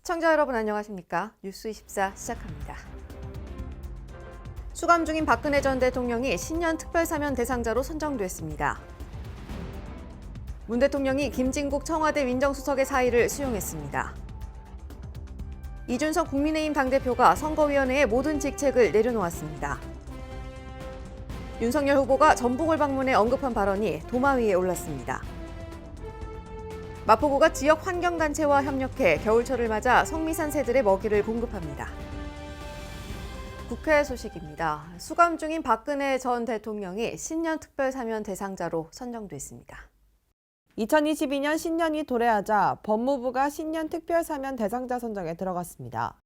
시청자 여러분 안녕하십니까? 뉴스24 시작합니다. 수감 중인 박근혜 전 대통령이 신년 특별사면 대상자로 선정됐습니다. 문 대통령이 김진국 청와대 민정수석의 사의를 수용했습니다. 이준석 국민의힘 당대표가 선거위원회의 모든 직책을 내려놓았습니다. 윤석열 후보가 전북을 방문해 언급한 발언이 도마 위에 올랐습니다. 마포구가 지역 환경단체와 협력해 겨울철을 맞아 성미산 새들의 먹이를 공급합니다. 국회 소식입니다. 수감 중인 박근혜 전 대통령이 신년 특별사면 대상자로 선정됐습니다. 2022년 신년이 도래하자 법무부가 신년 특별사면 대상자 선정에 들어갔습니다.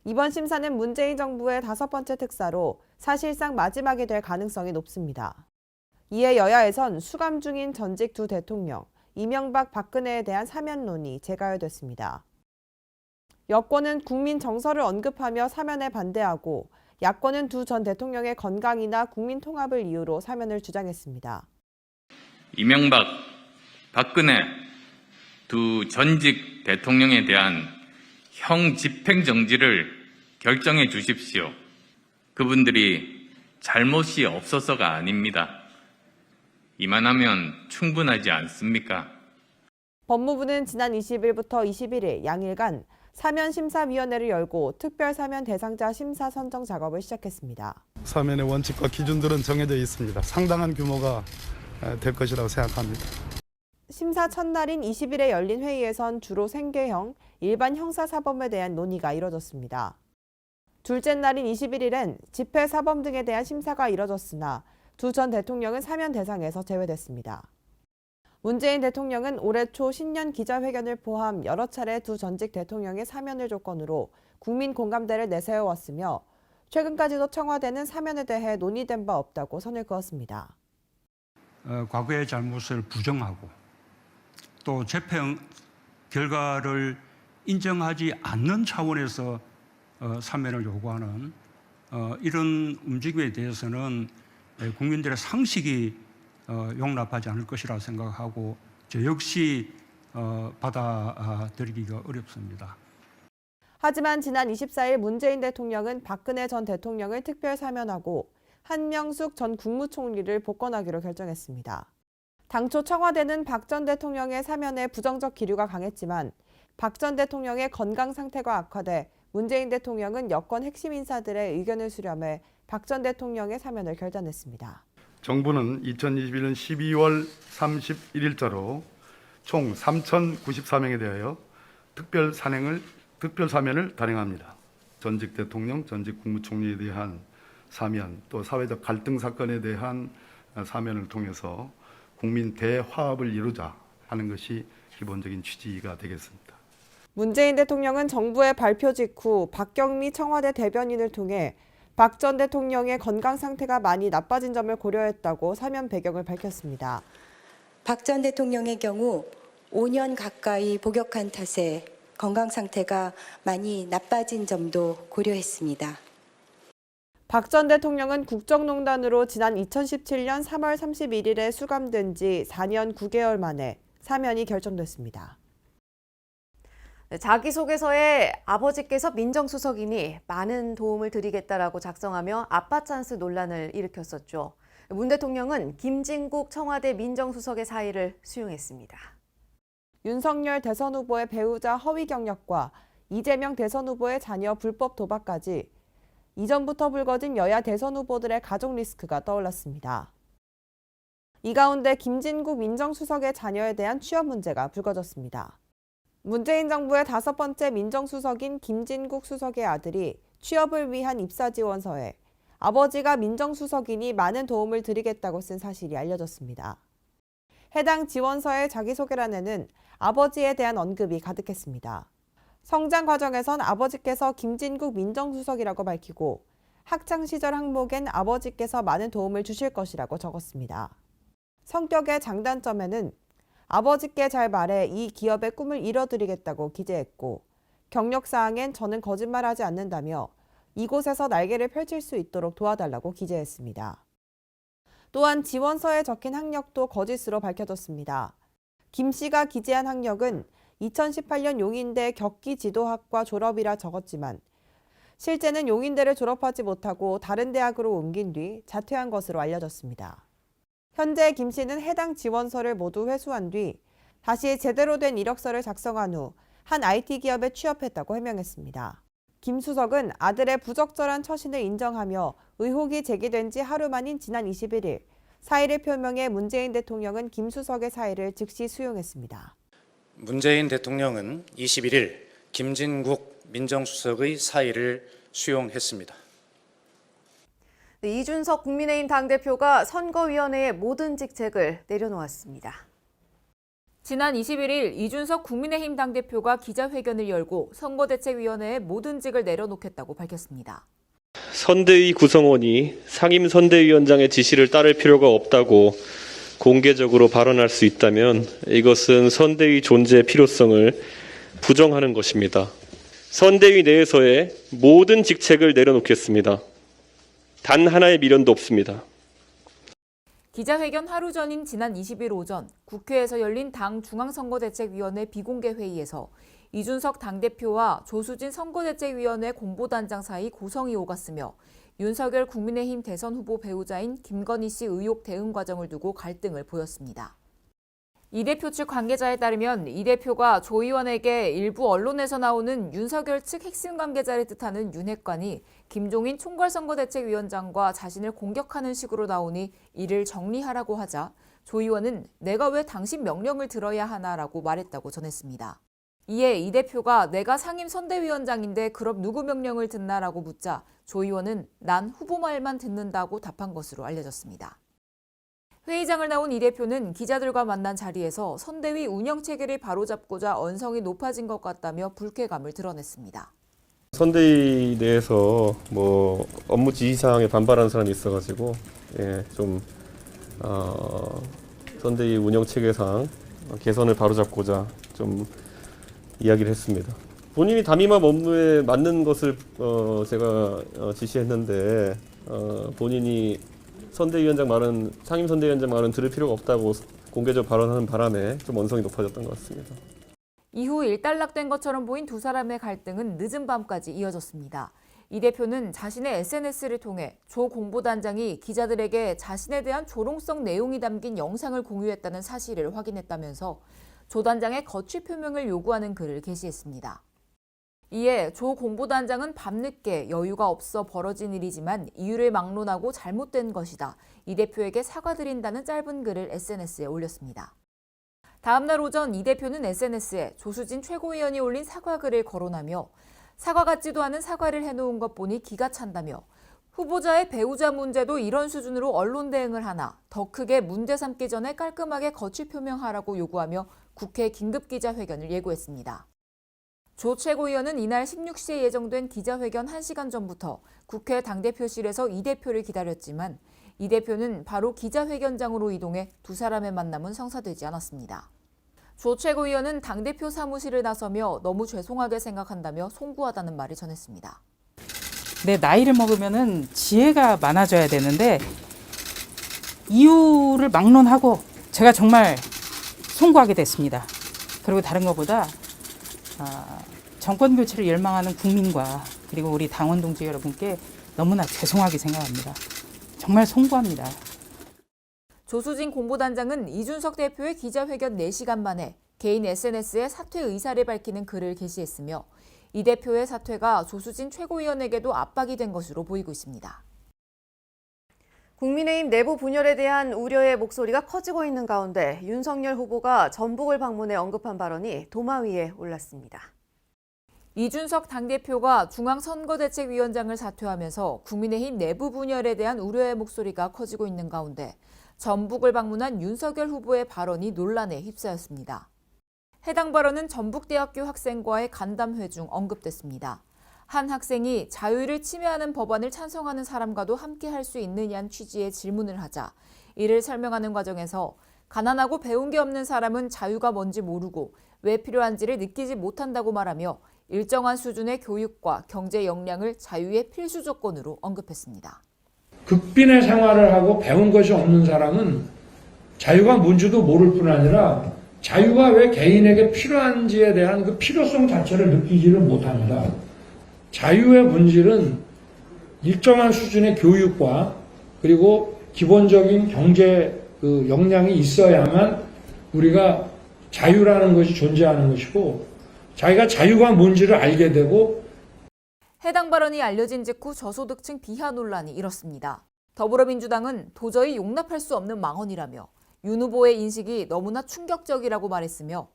이번 심사는 문재인 정부의 5번째 특사로 사실상 마지막이 될 가능성이 높습니다. 이에 여야에선 수감 중인 전직 두 대통령, 이명박, 박근혜에 대한 사면론이 재가열됐습니다. 여권은 국민 정서를 언급하며 사면에 반대하고 야권은 두 전 대통령의 건강이나 국민 통합을 이유로 사면을 주장했습니다. 이명박, 박근혜 두 전직 대통령에 대한 형 집행정지를 결정해 주십시오. 그분들이 잘못이 없어서가 아닙니다. 이만하면 충분하지 않습니까? 법무부는 지난 20일부터 21일 양일간 사면심사위원회를 열고 특별사면 대상자 심사 선정 작업을 시작했습니다. 사면의 원칙과 기준들은 정해져 있습니다. 상당한 규모가 될 것이라고 생각합니다. 심사 첫날인 20일에 열린 회의에선 주로 생계형, 일반 형사사범에 대한 논의가 이뤄졌습니다. 둘째 날인 21일엔 집회사범 등에 대한 심사가 이뤄졌으나 두 전 대통령은 사면 대상에서 제외됐습니다. 문재인 대통령은 올해 초 신년 기자회견을 포함 여러 차례 두 전직 대통령의 사면을 조건으로 국민 공감대를 내세워왔으며 최근까지도 청와대는 사면에 대해 논의된 바 없다고 선을 그었습니다. 과거의 잘못을 부정하고 또 재패 결과를 인정하지 않는 차원에서 사면을 요구하는 이런 움직임에 대해서는 국민들의 상식이 용납하지 않을 것이라 생각하고 저 역시 받아들이기가 어렵습니다. 하지만 지난 24일 문재인 대통령은 박근혜 전 대통령을 특별 사면하고 한명숙 전 국무총리를 복권하기로 결정했습니다. 당초 청와대는 박 전 대통령의 사면에 부정적 기류가 강했지만 박 전 대통령의 건강 상태가 악화돼 문재인 대통령은 여권 핵심 인사들의 의견을 수렴해 박 전 대통령의 사면을 결단했습니다. 정부는 2021년 12월 31일자로 총 3,094명에 대하여 특별사면을 단행합니다. 전직 대통령, 전직 국무총리에 대한 사면, 또 사회적 갈등 사건에 대한 사면을 통해서 국민 대화합을 이루자 하는 것이 기본적인 취지가 되겠습니다. 문재인 대통령은 정부의 발표 직후 박경미 청와대 대변인을 통해 박 전 대통령의 건강 상태가 많이 나빠진 점을 고려했다고 사면 배경을 밝혔습니다. 박 전 대통령의 경우 5년 가까이 복역한 탓에 건강 상태가 많이 나빠진 점도 고려했습니다. 박 전 대통령은 국정농단으로 지난 2017년 3월 31일에 수감된 지 4년 9개월 만에 사면이 결정됐습니다. 자기소개서에 아버지께서 민정수석이니 많은 도움을 드리겠다라고 작성하며 아빠 찬스 논란을 일으켰었죠. 문 대통령은 김진국 청와대 민정수석의 사의를 수용했습니다. 윤석열 대선 후보의 배우자 허위 경력과 이재명 대선 후보의 자녀 불법 도박까지 이전부터 불거진 여야 대선 후보들의 가족 리스크가 떠올랐습니다. 이 가운데 김진국 민정수석의 자녀에 대한 취업 문제가 불거졌습니다. 문재인 정부의 5번째 민정수석인 김진국 수석의 아들이 취업을 위한 입사지원서에 아버지가 민정수석이니 많은 도움을 드리겠다고 쓴 사실이 알려졌습니다. 해당 지원서의 자기소개란에는 아버지에 대한 언급이 가득했습니다. 성장 과정에선 아버지께서 김진국 민정수석이라고 밝히고 학창시절 항목엔 아버지께서 많은 도움을 주실 것이라고 적었습니다. 성격의 장단점에는 아버지께 잘 말해 이 기업의 꿈을 이뤄드리겠다고 기재했고 경력사항엔 저는 거짓말하지 않는다며 이곳에서 날개를 펼칠 수 있도록 도와달라고 기재했습니다. 또한 지원서에 적힌 학력도 거짓으로 밝혀졌습니다. 김 씨가 기재한 학력은 2018년 용인대 격기지도학과 졸업이라 적었지만 실제는 용인대를 졸업하지 못하고 다른 대학으로 옮긴 뒤 자퇴한 것으로 알려졌습니다. 현재 김 씨는 해당 지원서를 모두 회수한 뒤 다시 제대로 된 이력서를 작성한 후 한 IT 기업에 취업했다고 해명했습니다. 김 수석은 아들의 부적절한 처신을 인정하며 의혹이 제기된 지 하루 만인 지난 21일 사의를 표명해 문재인 대통령은 김 수석의 사의를 즉시 수용했습니다. 문재인 대통령은 21일 김진국 민정수석의 사의를 수용했습니다. 이준석 국민의힘 당대표가 선거위원회의 모든 직책을 내려놓았습니다. 지난 21일 이준석 국민의힘 당대표가 기자회견을 열고 선거대책위원회의 모든 직을 내려놓겠다고 밝혔습니다. 선대위 구성원이 상임선대위원장의 지시를 따를 필요가 없다고 공개적으로 발언할 수 있다면 이것은 선대위 존재의 필요성을 부정하는 것입니다. 선대위 내에서의 모든 직책을 내려놓겠습니다. 단 하나의 미련도 없습니다. 기자회견 하루 전인 지난 20일 오전 국회에서 열린 당 중앙선거대책위원회 비공개 회의에서 이준석 당대표와 조수진 선거대책위원회 공보단장 사이 고성이 오갔으며 윤석열 국민의힘 대선 후보 배우자인 김건희 씨 의혹 대응 과정을 두고 갈등을 보였습니다. 이 대표 측 관계자에 따르면 이 대표가 조 의원에게 일부 언론에서 나오는 윤석열 측 핵심 관계자를 뜻하는 윤핵관이 김종인 총괄선거대책위원장과 자신을 공격하는 식으로 나오니 이를 정리하라고 하자 조 의원은 내가 왜 당신 명령을 들어야 하나라고 말했다고 전했습니다. 이에 이 대표가 내가 상임선대위원장인데 그럼 누구 명령을 듣나라고 묻자 조 의원은 난 후보 말만 듣는다고 답한 것으로 알려졌습니다. 회의장을 나온 이 대표는 기자들과 만난 자리에서 선대위 운영체계를 바로잡고자 언성이 높아진 것 같다며 불쾌감을 드러냈습니다. 선대위 내에서 업무 지시사항에 반발하는 사람이 있어가지고 선대위 운영체계상 개선을 바로잡고자 좀 이야기를 했습니다. 본인이 담임한 업무에 맞는 것을 제가 지시했는데 본인이 선대위원장 말은 상임선대위원장 말은 들을 필요가 없다고 공개적으로 발언하는 바람에 좀 언성이 높아졌던 것 같습니다. 이후 일단락된 것처럼 보인 두 사람의 갈등은 늦은 밤까지 이어졌습니다. 이 대표는 자신의 SNS를 통해 조 공보단장이 기자들에게 자신에 대한 조롱성 내용이 담긴 영상을 공유했다는 사실을 확인했다면서 조 단장의 거취 표명을 요구하는 글을 게시했습니다. 이에 조 공보단장은 밤늦게 여유가 없어 벌어진 일이지만 이유를 막론하고 잘못된 것이다. 이 대표에게 사과드린다는 짧은 글을 SNS에 올렸습니다. 다음 날 오전 이 대표는 SNS에 조수진 최고위원이 올린 사과글을 거론하며 사과 같지도 않은 사과를 해놓은 것 보니 기가 찬다며 후보자의 배우자 문제도 이런 수준으로 언론 대응을 하나 더 크게 문제 삼기 전에 깔끔하게 거취 표명하라고 요구하며 국회 긴급기자회견을 예고했습니다. 조 최고위원은 이날 16시에 예정된 기자회견 1시간 전부터 국회 당대표실에서 이 대표를 기다렸지만 이 대표는 바로 기자회견장으로 이동해 두 사람의 만남은 성사되지 않았습니다. 조 최고위원은 당대표 사무실을 나서며 너무 죄송하게 생각한다며 송구하다는 말을 전했습니다. 내 나이를 먹으면은 지혜가 많아져야 되는데 이유를 막론하고 제가 정말 송구하게 됐습니다. 그리고 다른 것보다 정권 교체를 열망하는 국민과 그리고 우리 당원 동지 여러분께 너무나 죄송하게 생각합니다. 정말 송구합니다. 조수진 공보단장은 이준석 대표의 기자회견 4시간 만에 개인 SNS에 사퇴 의사를 밝히는 글을 게시했으며 이 대표의 사퇴가 조수진 최고위원에게도 압박이 된 것으로 보이고 있습니다. 국민의힘 내부 분열에 대한 우려의 목소리가 커지고 있는 가운데 윤석열 후보가 전북을 방문해 언급한 발언이 도마 위에 올랐습니다. 이준석 당대표가 중앙선거대책위원장을 사퇴하면서 국민의힘 내부 분열에 대한 우려의 목소리가 커지고 있는 가운데 전북을 방문한 윤석열 후보의 발언이 논란에 휩싸였습니다. 해당 발언은 전북대학교 학생과의 간담회 중 언급됐습니다. 한 학생이 자유를 침해하는 법안을 찬성하는 사람과도 함께 할 수 있느냐는 취지의 질문을 하자 이를 설명하는 과정에서 가난하고 배운 게 없는 사람은 자유가 뭔지 모르고 왜 필요한지를 느끼지 못한다고 말하며 일정한 수준의 교육과 경제 역량을 자유의 필수 조건으로 언급했습니다. 극빈의 생활을 하고 배운 것이 없는 사람은 자유가 뭔지도 모를 뿐 아니라 자유가 왜 개인에게 필요한지에 대한 그 필요성 자체를 느끼지를 못합니다. 자유의 본질은 일정한 수준의 교육과 그리고 기본적인 경제 그 역량이 있어야만 우리가 자유라는 것이 존재하는 것이고, 자기가 자유가 뭔지를 알게 되고. 해당 발언이 알려진 직후 저소득층 비하 논란이 일었습니다. 더불어민주당은 도저히 용납할 수 없는 망언이라며 윤 후보의 인식이 너무나 충격적이라고 말했으며,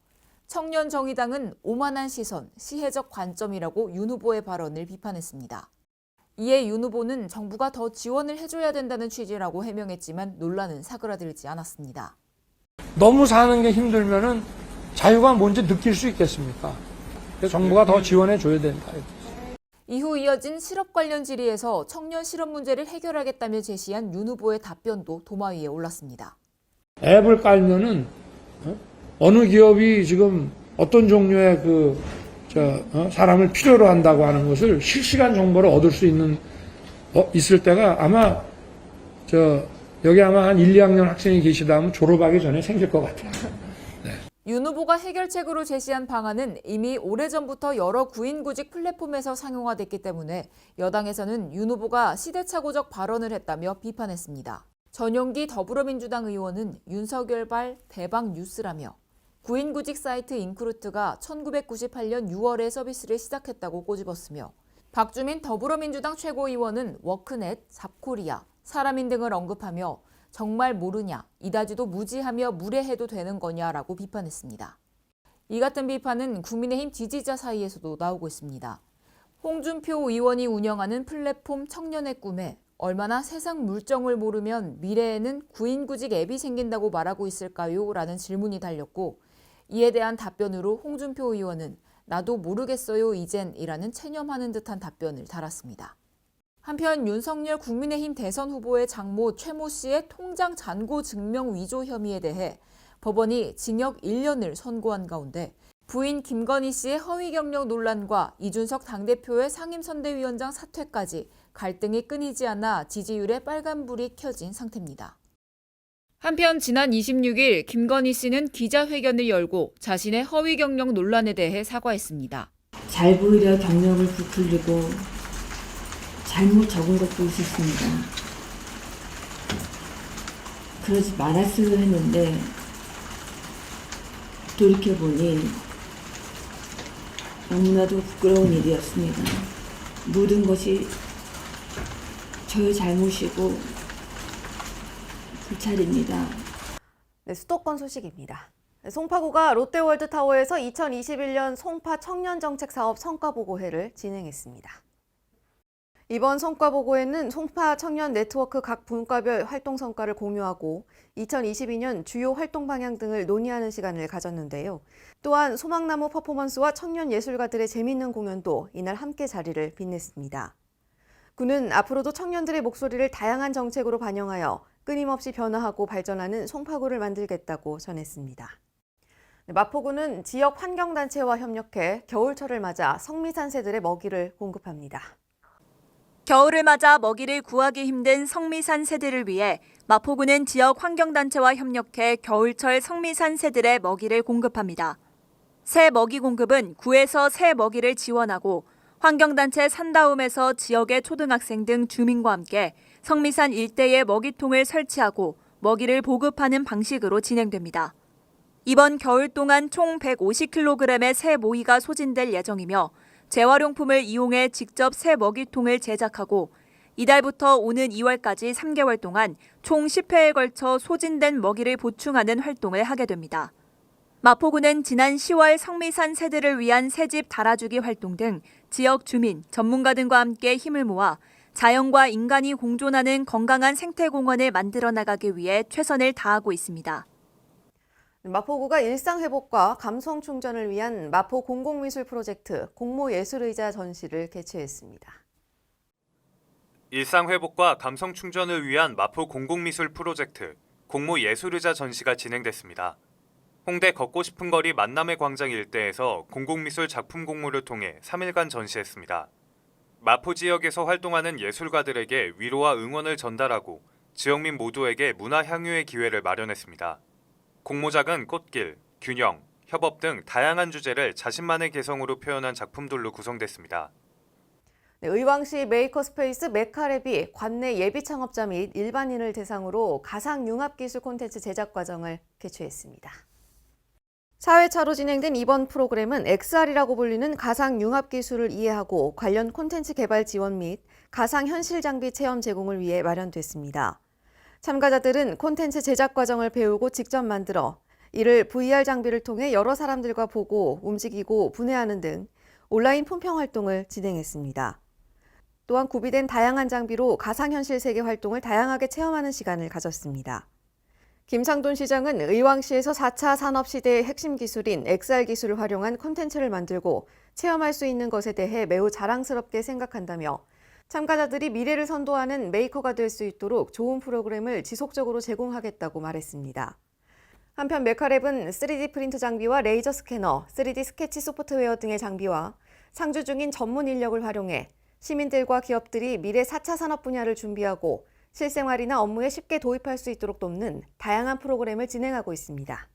청년정의당은 오만한 시선, 시혜적 관점이라고 윤 후보의 발언을 비판했습니다. 이에 윤 후보는 정부가 더 지원을 해줘야 된다는 취지라고 해명했지만 논란은 사그라들지 않았습니다. 너무 사는 게 힘들면은 자유가 뭔지 느낄 수 있겠습니까? 그래서 정부가 더 지원해 줘야 된다. 이후 이어진 실업 관련 질의에서 청년 실업 문제를 해결하겠다며 제시한 윤 후보의 답변도 도마 위에 올랐습니다. 앱을 깔면은 어느 기업이 지금 어떤 종류의 사람을 필요로 한다고 하는 것을 실시간 정보를 얻을 수 있을 때가 아마 여기 아마 한 1, 2학년 학생이 계시다 하면 졸업하기 전에 생길 것 같아요. 윤 후보가 해결책으로 제시한 방안은 이미 오래전부터 여러 구인구직 플랫폼에서 상용화됐기 때문에 여당에서는 윤 후보가 시대착오적 발언을 했다며 비판했습니다. 전용기 더불어민주당 의원은 윤석열발 대박 뉴스라며 구인구직 사이트 인크루트가 1998년 6월에 서비스를 시작했다고 꼬집었으며, 박주민 더불어민주당 최고위원은 워크넷, 잡코리아, 사람인 등을 언급하며 정말 모르냐, 이다지도 무지하며 무례해도 되는 거냐라고 비판했습니다. 이 같은 비판은 국민의힘 지지자 사이에서도 나오고 있습니다. 홍준표 의원이 운영하는 플랫폼 청년의 꿈에 얼마나 세상 물정을 모르면 미래에는 구인구직 앱이 생긴다고 말하고 있을까요? 라는 질문이 달렸고, 이에 대한 답변으로 홍준표 의원은 나도 모르겠어요 이젠 이라는 체념하는 듯한 답변을 달았습니다. 한편 윤석열 국민의힘 대선 후보의 장모 최모 씨의 통장 잔고 증명 위조 혐의에 대해 법원이 징역 1년을 선고한 가운데 부인 김건희 씨의 허위 경력 논란과 이준석 당대표의 상임선대위원장 사퇴까지 갈등이 끊이지 않아 지지율에 빨간불이 켜진 상태입니다. 한편 지난 26일 김건희 씨는 기자회견을 열고 자신의 허위 경력 논란에 대해 사과했습니다. 잘 보이려 경력을 부풀리고 잘못 적은 것도 있었습니다. 그러지 말았으려 했는데 돌이켜보니 너무나도 부끄러운 일이었습니다. 모든 것이 저의 잘못이고 불찰입니다. 네, 수도권 소식입니다. 송파구가 롯데월드타워에서 2021년 송파 청년정책사업 성과보고회를 진행했습니다. 이번 성과보고회는 송파 청년 네트워크 각 분과별 활동 성과를 공유하고 2022년 주요 활동 방향 등을 논의하는 시간을 가졌는데요. 또한 소망나무 퍼포먼스와 청년 예술가들의 재미있는 공연도 이날 함께 자리를 빛냈습니다. 구는 앞으로도 청년들의 목소리를 다양한 정책으로 반영하여 끊임없이 변화하고 발전하는 송파구를 만들겠다고 전했습니다. 마포구는 지역 환경단체와 협력해 겨울철을 맞아 성미산 새들의 먹이를 공급합니다. 겨울을 맞아 먹이를 구하기 힘든 성미산 새들을 위해 마포구는 지역 환경단체와 협력해 겨울철 성미산 새들의 먹이를 공급합니다. 새 먹이 공급은 구에서 새 먹이를 지원하고 환경단체 산다움에서 지역의 초등학생 등 주민과 함께 성미산 일대에 먹이통을 설치하고 먹이를 보급하는 방식으로 진행됩니다. 이번 겨울 동안 총 150kg의 새 모이가 소진될 예정이며 재활용품을 이용해 직접 새 먹이통을 제작하고 이달부터 오는 2월까지 3개월 동안 총 10회에 걸쳐 소진된 먹이를 보충하는 활동을 하게 됩니다. 마포구는 지난 10월 성미산 새들을 위한 새집 달아주기 활동 등 지역 주민, 전문가 등과 함께 힘을 모아 자연과 인간이 공존하는 건강한 생태공원을 만들어 나가기 위해 최선을 다하고 있습니다. 마포구가 일상회복과 감성 충전을 위한 마포 공공미술 프로젝트 공모예술의자 전시를 개최했습니다. 일상회복과 감성 충전을 위한 마포 공공미술 프로젝트 공모예술의자 전시가 진행됐습니다. 홍대 걷고 싶은 거리 만남의 광장 일대에서 공공미술 작품 공모를 통해 3일간 전시했습니다. 마포 지역에서 활동하는 예술가들에게 위로와 응원을 전달하고 지역민 모두에게 문화 향유의 기회를 마련했습니다. 공모작은 꽃길, 균형, 협업 등 다양한 주제를 자신만의 개성으로 표현한 작품들로 구성됐습니다. 네, 의왕시 메이커스페이스 메카랩이 관내 예비 창업자 및 일반인을 대상으로 가상융합기술 콘텐츠 제작 과정을 개최했습니다. 사회차로 진행된 이번 프로그램은 XR이라고 불리는 가상융합기술을 이해하고 관련 콘텐츠 개발 지원 및 가상현실 장비 체험 제공을 위해 마련됐습니다. 참가자들은 콘텐츠 제작 과정을 배우고 직접 만들어 이를 VR 장비를 통해 여러 사람들과 보고 움직이고 분해하는 등 온라인 품평 활동을 진행했습니다. 또한 구비된 다양한 장비로 가상현실 세계 활동을 다양하게 체험하는 시간을 가졌습니다. 김상돈 시장은 의왕시에서 4차 산업시대의 핵심 기술인 XR 기술을 활용한 콘텐츠를 만들고 체험할 수 있는 것에 대해 매우 자랑스럽게 생각한다며 참가자들이 미래를 선도하는 메이커가 될 수 있도록 좋은 프로그램을 지속적으로 제공하겠다고 말했습니다. 한편 메카랩은 3D 프린트 장비와 레이저 스캐너, 3D 스케치 소프트웨어 등의 장비와 상주 중인 전문 인력을 활용해 시민들과 기업들이 미래 4차 산업 분야를 준비하고 실생활이나 업무에 쉽게 도입할 수 있도록 돕는 다양한 프로그램을 진행하고 있습니다.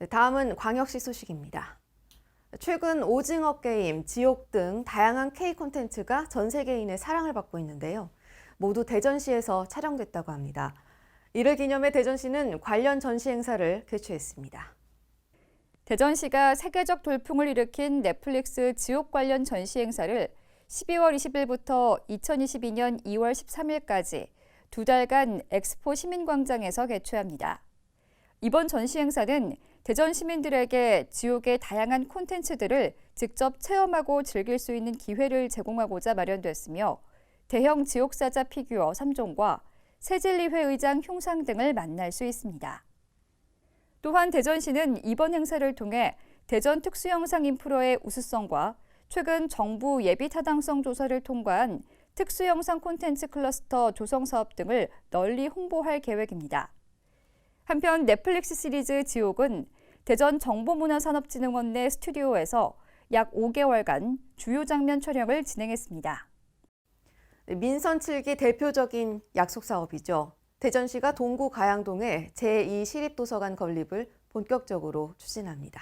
다음은 광역시 소식입니다. 최근 오징어 게임, 지옥 등 다양한 K 콘텐츠가 전 세계인의 사랑을 받고 있는데요. 모두 대전시에서 촬영됐다고 합니다. 이를 기념해 대전시는 관련 전시 행사를 개최했습니다. 대전시가 세계적 돌풍을 일으킨 넷플릭스 지옥 관련 전시 행사를 12월 20일부터 2022년 2월 13일까지 2달간 엑스포 시민광장에서 개최합니다. 이번 전시 행사는 대전 시민들에게 지옥의 다양한 콘텐츠들을 직접 체험하고 즐길 수 있는 기회를 제공하고자 마련됐으며 대형 지옥사자 피규어 3종과 새진리회 의장 흉상 등을 만날 수 있습니다. 또한 대전시는 이번 행사를 통해 대전 특수영상 인프라의 우수성과 최근 정부 예비 타당성 조사를 통과한 특수영상 콘텐츠 클러스터 조성 사업 등을 널리 홍보할 계획입니다. 한편 넷플릭스 시리즈 지옥은 대전 정보문화산업진흥원 내 스튜디오에서 약 5개월간 주요 장면 촬영을 진행했습니다. 민선 7기 대표적인 약속 사업이죠. 대전시가 동구 가양동에 제2시립도서관 건립을 본격적으로 추진합니다.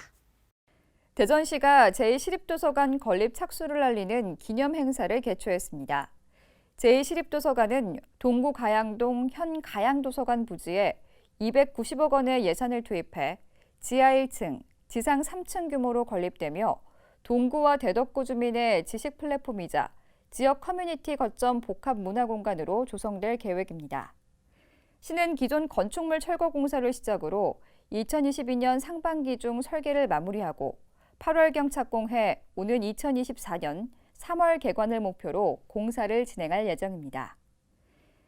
대전시가 제2시립도서관 건립 착수를 알리는 기념 행사를 개최했습니다. 제2시립도서관은 동구 가양동 현 가양도서관 부지에 290억 원의 예산을 투입해 지하 1층, 지상 3층 규모로 건립되며 동구와 대덕구 주민의 지식 플랫폼이자 지역 커뮤니티 거점 복합 문화 공간으로 조성될 계획입니다. 시는 기존 건축물 철거 공사를 시작으로 2022년 상반기 중 설계를 마무리하고 8월경 착공해 오는 2024년 3월 개관을 목표로 공사를 진행할 예정입니다.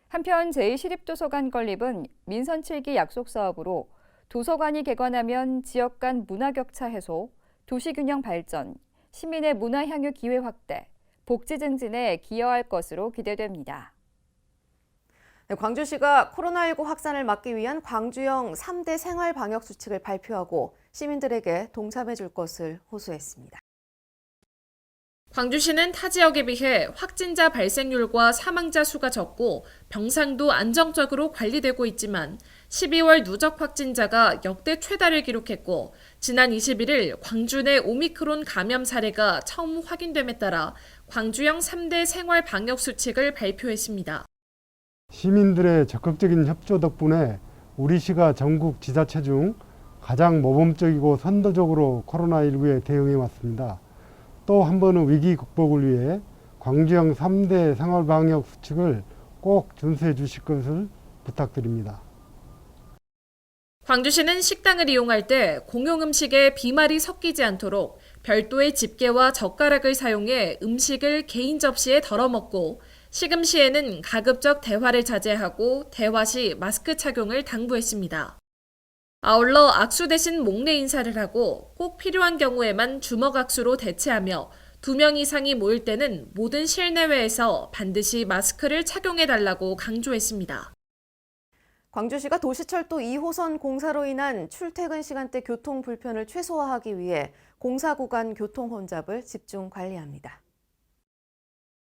한편 제2시립도서관 건립은 민선 7기 약속 사업으로 도서관이 개관하면 지역 간 문화격차 해소, 도시균형 발전, 시민의 문화향유 기회 확대, 복지 증진에 기여할 것으로 기대됩니다. 광주시가 코로나19 확산을 막기 위한 광주형 3대 생활 방역 수칙을 발표하고 시민들에게 동참해 줄 것을 호소했습니다. 광주시는 타 지역에 비해 확진자 발생률과 사망자 수가 적고 병상도 안정적으로 관리되고 있지만 12월 누적 확진자가 역대 최다를 기록했고 지난 21일 광주 내 오미크론 감염 사례가 처음 확인됨에 따라 광주형 3대 생활 방역 수칙을 발표했습니다. 시민들의 적극적인 협조 덕분에 우리 시가 전국 지자체 중 가장 모범적이고 선도적으로 코로나19에 대응해 왔습니다. 또 한 번은 위기 극복을 위해 광주형 3대 생활방역 수칙을 꼭 준수해 주실 것을 부탁드립니다. 광주시는 식당을 이용할 때 공용 음식에 비말이 섞이지 않도록 별도의 집게와 젓가락을 사용해 음식을 개인 접시에 덜어 먹고 식음 시에는 가급적 대화를 자제하고 대화 시 마스크 착용을 당부했습니다. 아울러 악수 대신 목례 인사를 하고 꼭 필요한 경우에만 주먹 악수로 대체하며 2명 이상이 모일 때는 모든 실내외에서 반드시 마스크를 착용해달라고 강조했습니다. 광주시가 도시철도 2호선 공사로 인한 출퇴근 시간대 교통 불편을 최소화하기 위해 공사 구간 교통 혼잡을 집중 관리합니다.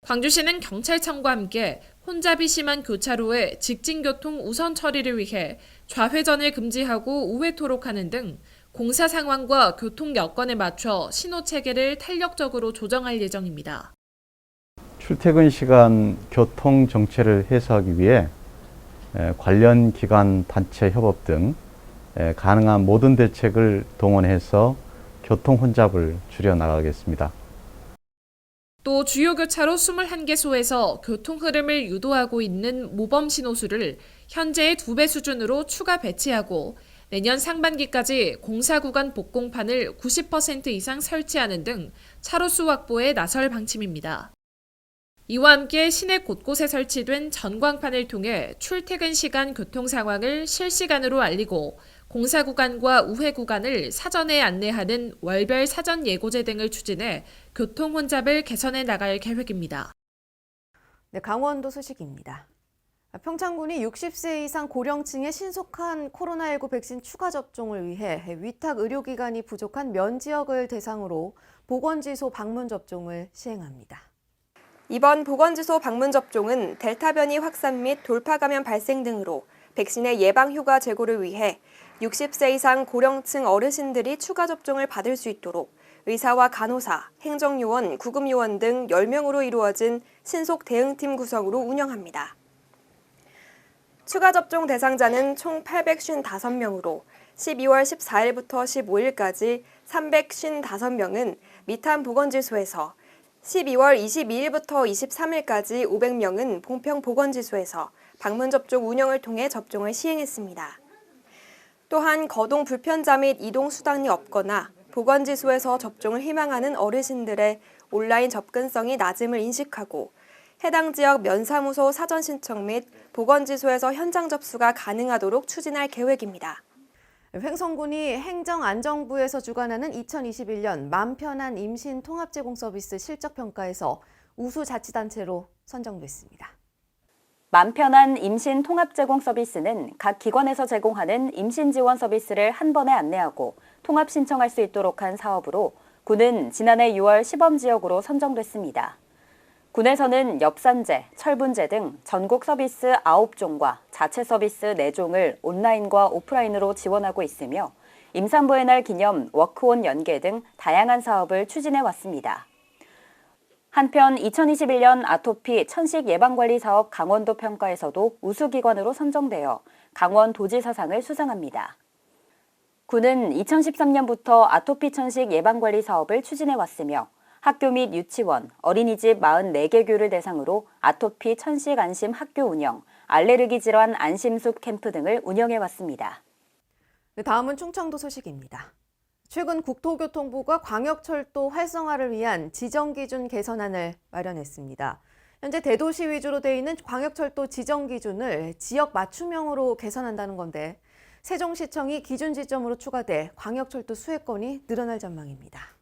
광주시는 경찰청과 함께 혼잡이 심한 교차로의 직진교통 우선 처리를 위해 좌회전을 금지하고 우회토록하는 등 공사 상황과 교통 여건에 맞춰 신호 체계를 탄력적으로 조정할 예정입니다. 출퇴근 시간 교통 정체를 해소하기 위해 관련 기관 단체 협업 등 가능한 모든 대책을 동원해서 교통 혼잡을 줄여 나가겠습니다. 또 주요 교차로 21개소에서 교통 흐름을 유도하고 있는 모범 신호수를 현재의 2배 수준으로 추가 배치하고 내년 상반기까지 공사 구간 복공판을 90% 이상 설치하는 등 차로수 확보에 나설 방침입니다. 이와 함께 시내 곳곳에 설치된 전광판을 통해 출퇴근 시간 교통 상황을 실시간으로 알리고 공사 구간과 우회 구간을 사전에 안내하는 월별 사전 예고제 등을 추진해 교통 혼잡을 개선해 나갈 계획입니다. 네, 강원도 소식입니다. 평창군이 60세 이상 고령층의 신속한 코로나19 백신 추가 접종을 위해 위탁 의료기관이 부족한 면 지역을 대상으로 보건지소 방문 접종을 시행합니다. 이번 보건지소 방문 접종은 델타 변이 확산 및 돌파 감염 발생 등으로 백신의 예방 효과 제고를 위해 60세 이상 고령층 어르신들이 추가 접종을 받을 수 있도록 의사와 간호사, 행정요원, 구급요원 등 10명으로 이루어진 신속 대응팀 구성으로 운영합니다. 추가 접종 대상자는 총 855명으로 12월 14일부터 15일까지 355명은 미탄 보건지소에서 12월 22일부터 23일까지 500명은 봉평 보건지소에서 방문 접종 운영을 통해 접종을 시행했습니다. 또한 거동 불편자 및 이동 수단이 없거나 보건지소에서 접종을 희망하는 어르신들의 온라인 접근성이 낮음을 인식하고 해당 지역 면사무소 사전 신청 및 보건지소에서 현장 접수가 가능하도록 추진할 계획입니다. 횡성군이 행정안정부에서 주관하는 2021년 맘 편한 임신 통합제공 서비스 실적평가에서 우수자치단체로 선정됐습니다. 맘 편한 임신 통합제공 서비스는 각 기관에서 제공하는 임신 지원 서비스를 한 번에 안내하고 통합 신청할 수 있도록 한 사업으로 군은 지난해 6월 시범지역으로 선정됐습니다. 군에서는 엽산제, 철분제 등 전국 서비스 9종과 자체 서비스 4종을 온라인과 오프라인으로 지원하고 있으며 임산부의 날 기념 워크온 연계 등 다양한 사업을 추진해 왔습니다. 한편 2021년 아토피 천식 예방관리 사업 강원도 평가에서도 우수기관으로 선정되어 강원도지사상을 수상합니다. 군은 2013년부터 아토피 천식 예방관리 사업을 추진해 왔으며 학교 및 유치원, 어린이집 44개 교를 대상으로 아토피 천식 안심 학교 운영, 알레르기 질환 안심숲 캠프 등을 운영해 왔습니다. 다음은 충청도 소식입니다. 최근 국토교통부가 광역철도 활성화를 위한 지정기준 개선안을 마련했습니다. 현재 대도시 위주로 돼 있는 광역철도 지정기준을 지역 맞춤형으로 개선한다는 건데 세종시청이 기준 지점으로 추가돼 광역철도 수혜권이 늘어날 전망입니다.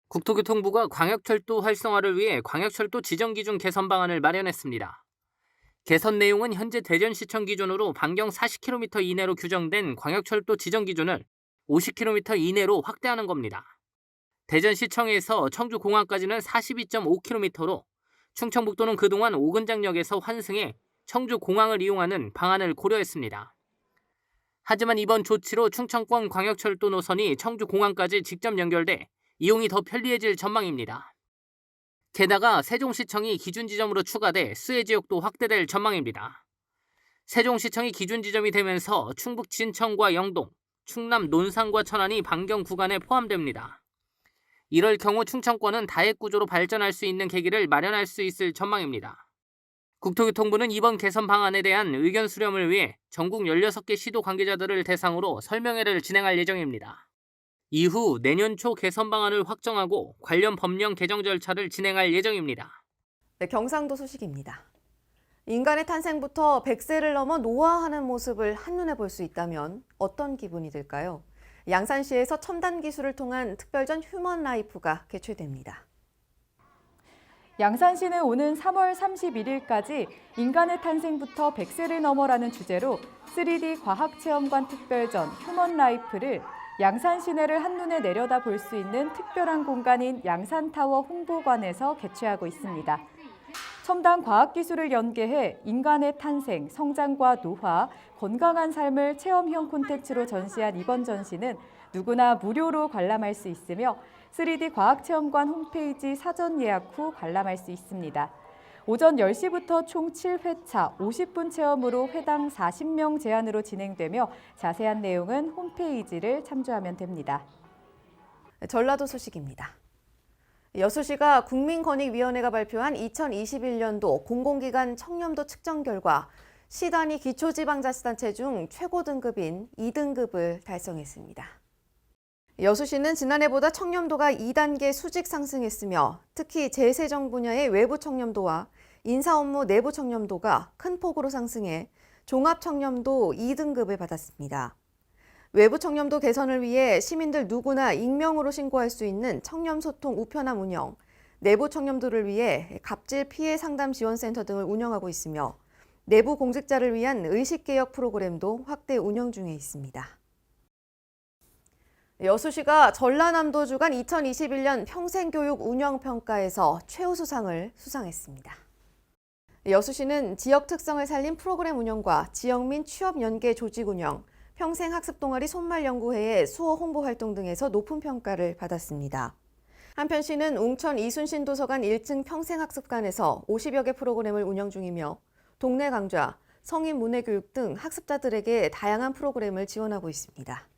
국토교통부가 광역철도 활성화를 위해 광역철도 지정기준 개선 방안을 마련했습니다. 개선 내용은 현재 대전시청 기준으로 반경 40km 이내로 규정된 광역철도 지정기준을 50km 이내로 확대하는 겁니다. 대전시청에서 청주공항까지는 42.5km로 충청북도는 그동안 오근장역에서 환승해 청주공항을 이용하는 방안을 고려했습니다. 하지만 이번 조치로 충청권 광역철도 노선이 청주공항까지 직접 연결돼 이용이 더 편리해질 전망입니다. 게다가 세종시청이 기준 지점으로 추가돼 수혜 지역도 확대될 전망입니다. 세종시청이 기준 지점이 되면서 충북 진천과 영동, 충남 논산과 천안이 반경 구간에 포함됩니다. 이럴 경우 충청권은 다액 구조로 발전할 수 있는 계기를 마련할 수 있을 전망입니다. 국토교통부는 이번 개선 방안에 대한 의견 수렴을 위해 전국 16개 시도 관계자들을 대상으로 설명회를 진행할 예정입니다. 이후 내년 초 개선 방안을 확정하고 관련 법령 개정 절차를 진행할 예정입니다. 네, 경상도 소식입니다. 인간의 탄생부터 100세를 넘어 노화하는 모습을 한눈에 볼 수 있다면 어떤 기분이 들까요? 양산시에서 첨단 기술을 통한 특별전 휴먼 라이프가 개최됩니다. 양산시는 오는 3월 31일까지 인간의 탄생부터 100세를 넘어라는 주제로 3D 과학체험관 특별전 휴먼 라이프를 양산 시내를 한눈에 내려다 볼 수 있는 특별한 공간인 양산타워 홍보관에서 개최하고 있습니다. 첨단 과학기술을 연계해 인간의 탄생, 성장과 노화, 건강한 삶을 체험형 콘텐츠로 전시한 이번 전시는 누구나 무료로 관람할 수 있으며 3D 과학체험관 홈페이지 사전 예약 후 관람할 수 있습니다. 오전 10시부터 총 7회차 50분 체험으로 회당 40명 제한으로 진행되며 자세한 내용은 홈페이지를 참조하면 됩니다. 전라도 소식입니다. 여수시가 국민권익위원회가 발표한 2021년도 공공기관 청렴도 측정 결과 시 단위 기초지방자치단체 중 최고 등급인 2등급을 달성했습니다. 여수시는 지난해보다 청렴도가 2단계 수직 상승했으며 특히 재세정 분야의 외부 청렴도와 인사 업무 내부 청렴도가 큰 폭으로 상승해 종합 청렴도 2등급을 받았습니다. 외부 청렴도 개선을 위해 시민들 누구나 익명으로 신고할 수 있는 청렴소통 우편함 운영, 내부 청렴도를 위해 갑질 피해 상담 지원센터 등을 운영하고 있으며 내부 공직자를 위한 의식개혁 프로그램도 확대 운영 중에 있습니다. 여수시가 전라남도 주간 2021년 평생교육 운영평가에서 최우수상을 수상했습니다. 여수시는 지역 특성을 살린 프로그램 운영과 지역민 취업 연계 조직 운영, 평생학습동아리 손말연구회의 수어 홍보 활동 등에서 높은 평가를 받았습니다. 한편 시는 웅천 이순신 도서관 1층 평생학습관에서 50여 개 프로그램을 운영 중이며 동네 강좌, 성인 문해교육 등 학습자들에게 다양한 프로그램을 지원하고 있습니다.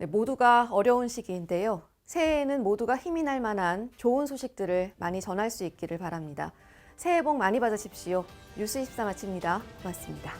네, 모두가 어려운 시기인데요. 새해에는 모두가 힘이 날 만한 좋은 소식들을 많이 전할 수 있기를 바랍니다. 새해 복 많이 받으십시오. 뉴스24 마칩니다. 고맙습니다.